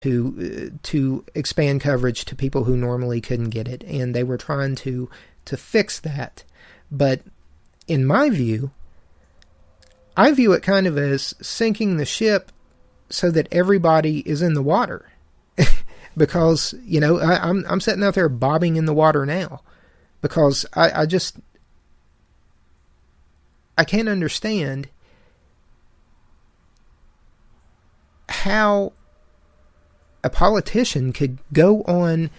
to expand coverage to people who normally couldn't get it, and they were trying to fix that. But in my view, I view it kind of as sinking the ship so that everybody is in the water. Because, I'm sitting out there bobbing in the water now. Because I can't understand how a politician could go on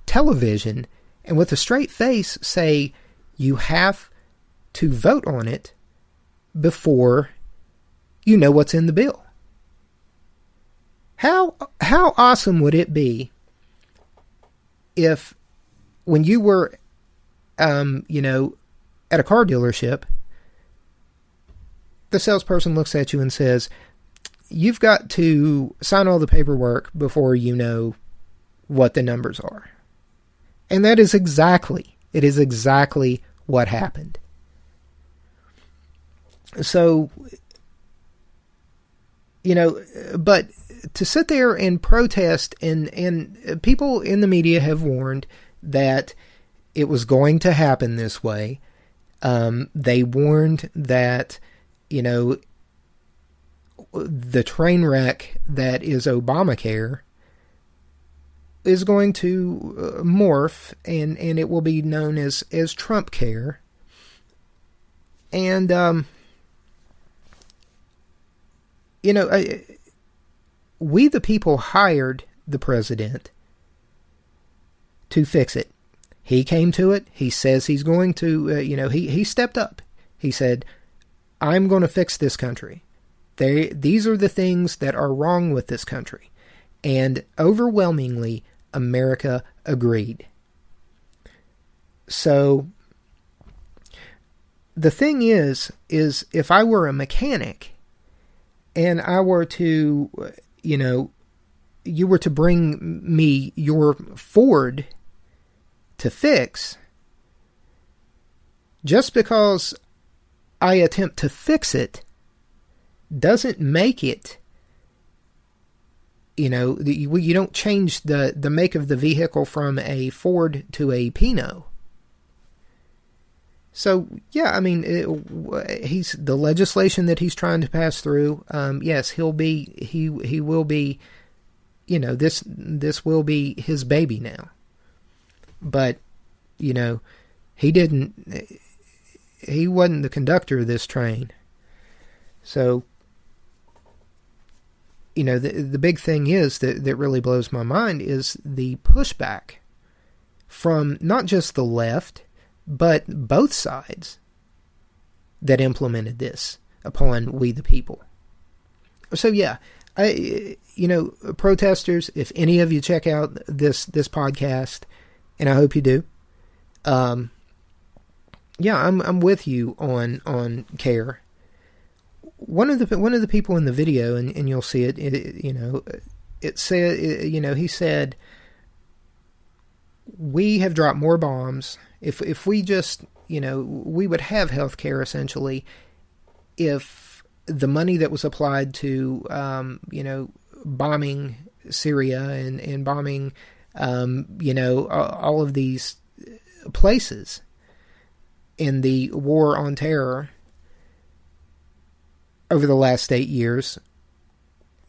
television and with a straight face say, you have to vote on it before you know what's in the bill. How awesome would it be if when you were, at a car dealership, the salesperson looks at you and says, you've got to sign all the paperwork before you know what the numbers are. And it is exactly what happened. So, but to sit there and protest, and people in the media have warned that it was going to happen this way. They warned that, the train wreck that is Obamacare is going to morph, and it will be known as Trump Care. And, we the people hired the president to fix it. He came to it. He says he's going to, he stepped up. He said, I'm going to fix this country. These are the things that are wrong with this country. And overwhelmingly, America agreed. So, the thing is if I were a mechanic and I were to, you were to bring me your Ford to fix, just because I attempt to fix it doesn't make it, you don't change the make of the vehicle from a Ford to a Pinot. So, yeah, he's the legislation that he's trying to pass through. Yes, he will be, this will be his baby now. But, he wasn't the conductor of this train. So, the big thing is that really blows my mind is the pushback from not just the left, but both sides that implemented this upon we the people. So yeah, protesters, if any of you check out this podcast, and I hope you do, I'm with you on care. One of the people in the video, and you'll see it, it said, he said, we have dropped more bombs. If we just, we would have health care essentially if the money that was applied to, bombing Syria and bombing, all of these places in the war on terror over the last 8 years,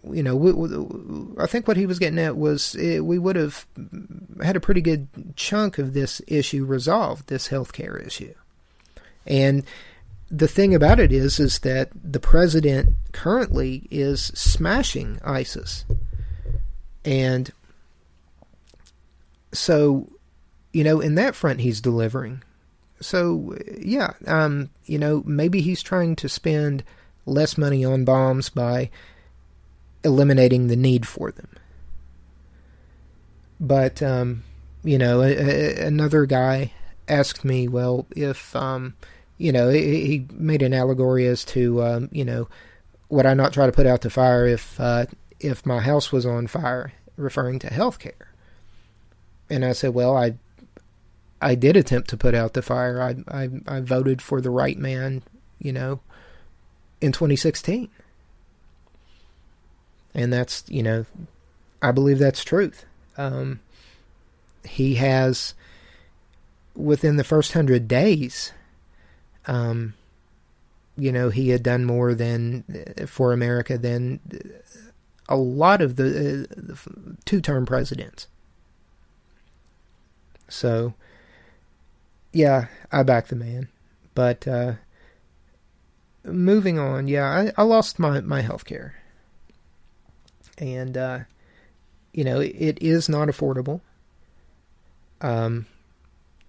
I think what he was getting at was we would have had a pretty good chunk of this issue resolved, this healthcare issue. And the thing about it is that the president currently is smashing ISIS. And so, in that front he's delivering. So, yeah, maybe he's trying to spend less money on bombs by eliminating the need for them. But, another guy asked me, well, if, he made an allegory as to, would I not try to put out the fire if my house was on fire, referring to healthcare. And I said, well, I did attempt to put out the fire. I voted for the right man, in 2016. And that's, I believe that's truth. He has, within the first 100 days, he had done more for America than a lot of the two-term presidents. So, yeah, I back the man. But moving on, yeah, I lost my health care. And, it is not affordable.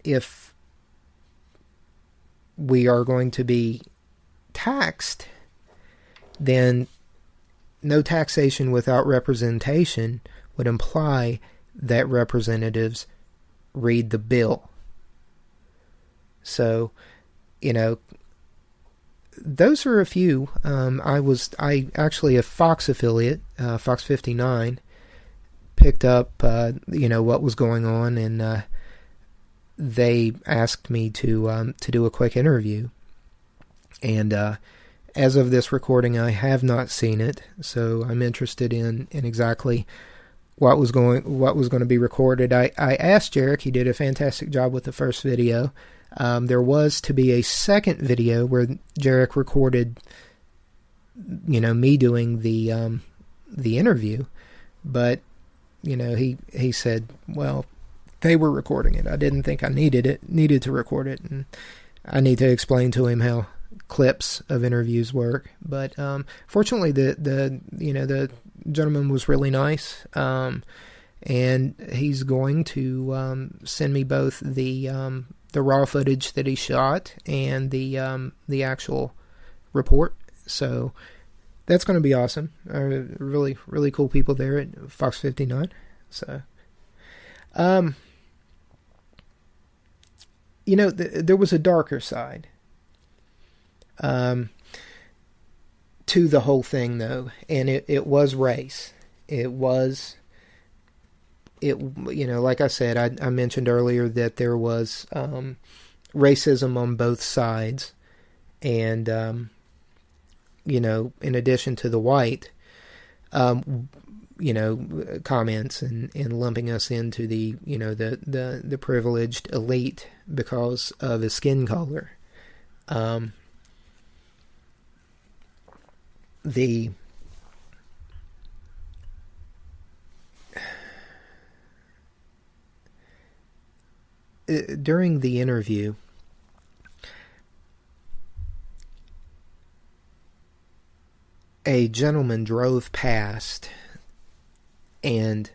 If we are going to be taxed, then no taxation without representation would imply that representatives read the bill. So, those are a few. I actually, a Fox affiliate, Fox 59, picked up, what was going on, and they asked me to do a quick interview. And as of this recording, I have not seen it, so I'm interested in exactly what was going to be recorded. I asked Jarek. He did a fantastic job with the first video. There was to be a second video where Jarek recorded, me doing the interview, but he said, well, they were recording it. I didn't think I needed to record it, and I need to explain to him how clips of interviews work. But fortunately, the gentleman was really nice, and he's going to send me both the raw footage that he shot and the actual report. So that's going to be awesome. Really, really cool people there at Fox 59. So, there was a darker side to the whole thing, though, and it was race. Like I said, I mentioned earlier that there was racism on both sides, and in addition to the white, comments and lumping us into the privileged elite because of his skin color. During the interview, a gentleman drove past, and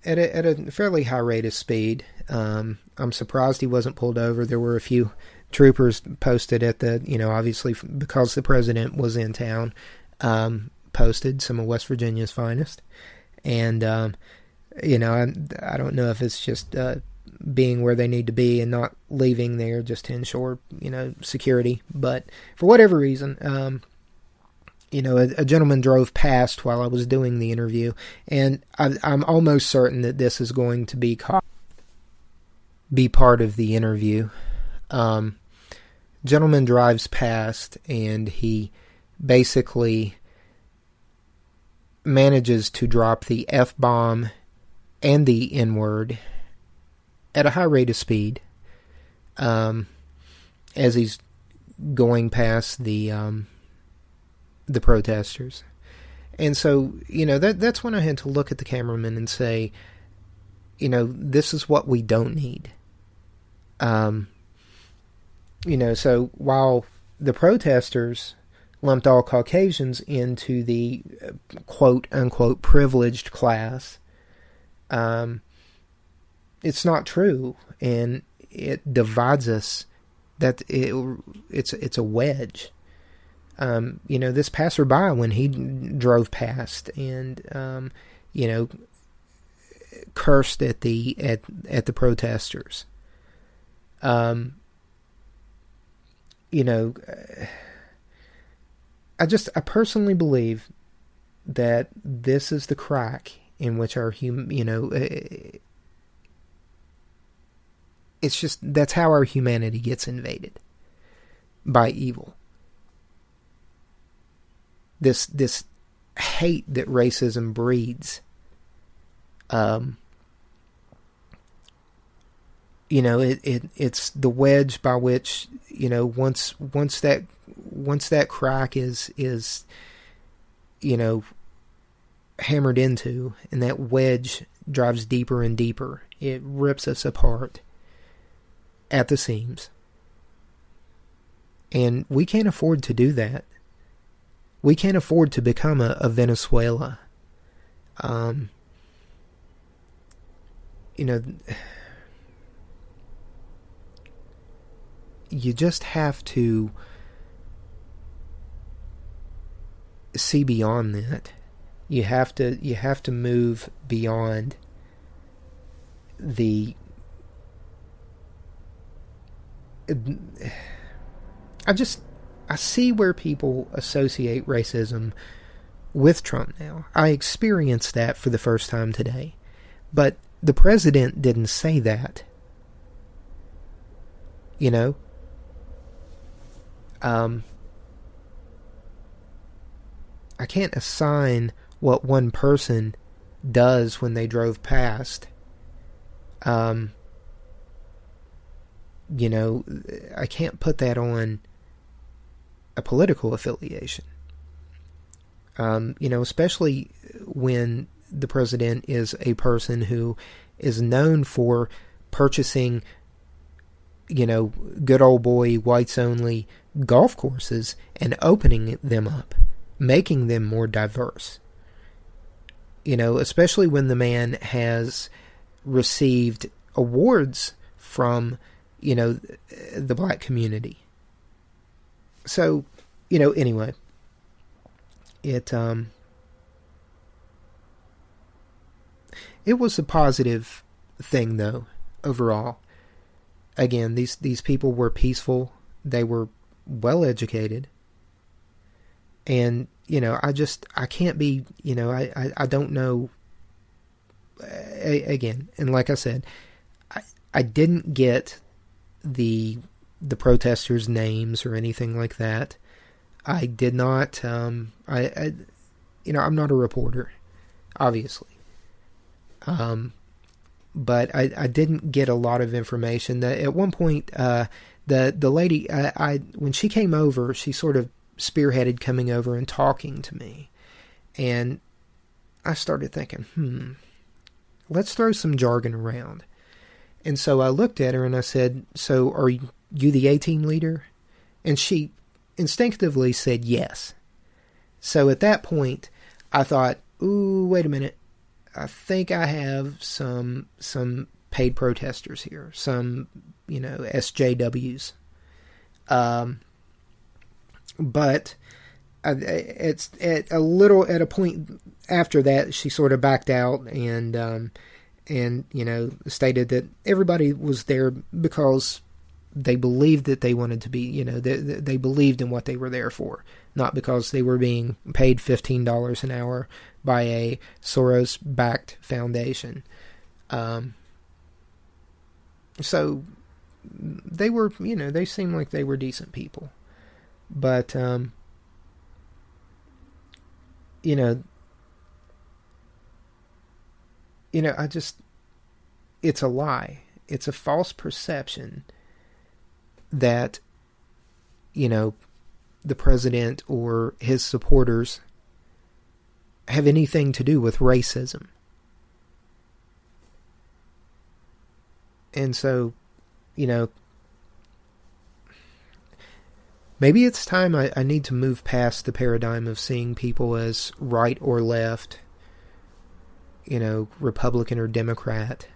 at a fairly high rate of speed. I'm surprised he wasn't pulled over. There were a few troopers posted at the, obviously because the president was in town, posted, some of West Virginia's finest. And, I don't know if it's just being where they need to be and not leaving there just to ensure, security. But for whatever reason, a gentleman drove past while I was doing the interview, and I'm almost certain that this is going to be part of the interview. Gentleman drives past, and he basically manages to drop the F-bomb and the N-word at a high rate of speed as he's going past the protesters. And so, that's when I had to look at the cameraman and say, this is what we don't need. So while the protesters lumped all Caucasians into the quote-unquote privileged class, it's not true, and it divides us. That it's a wedge. This passerby, when he drove past and cursed at the protesters, I personally believe that this is the crack in which our it's just, that's how our humanity gets invaded by evil. This hate that racism breeds It's the wedge by which, once that crack is hammered into, and that wedge drives deeper and deeper, it rips us apart at the seams. And we can't afford to do that. We can't afford to become a Venezuela. You just have to see beyond that. You have to move beyond the... I see where people associate racism with Trump now. I experienced that for the first time today. But the president didn't say that. I can't assign what one person does when they drove past. I can't put that on a political affiliation. Especially when the president is a person who is known for purchasing, good old boy, whites only golf courses and opening them up, making them more diverse. Especially when the man has received awards from, the black community. So, anyway, it was a positive thing, though, overall. Again, these people were peaceful. They were well educated. And, I can't be, I don't know. Again, and like I said, I didn't get the protesters' names or anything like that. I did not, I'm not a reporter, obviously. But I didn't get a lot of information. At one point, the lady, when she came over, she sort of spearheaded coming over and talking to me. And I started thinking, let's throw some jargon around. And so I looked at her and I said, so are you the A-team leader? And she instinctively said yes. So at that point, I thought, ooh, wait a minute. I think I have some paid protesters here, some, SJWs. But it's at a point after that, she sort of backed out and stated that everybody was there because they believed that they wanted to be, they believed in what they were there for, not because they were being paid $15 an hour by a Soros-backed foundation. So they were, they seemed like they were decent people. But, it's a lie. It's a false perception that, the president or his supporters have anything to do with racism. And so, maybe it's time I need to move past the paradigm of seeing people as right or left, Republican or Democrat.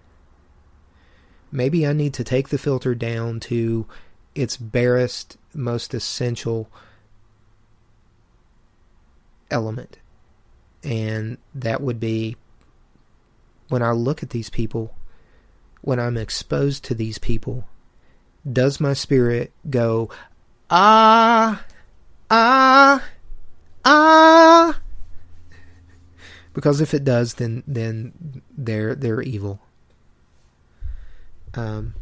Maybe I need to take the filter down to its barest, most essential element. And that would be, when I look at these people, when I'm exposed to these people, does my spirit go, ah, ah, ah? Because if it does, then they're evil. And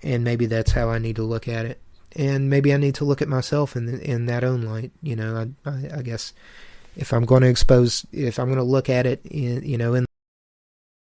maybe that's how I need to look at it. And maybe I need to look at myself in that own light. I guess if I'm going to look at it in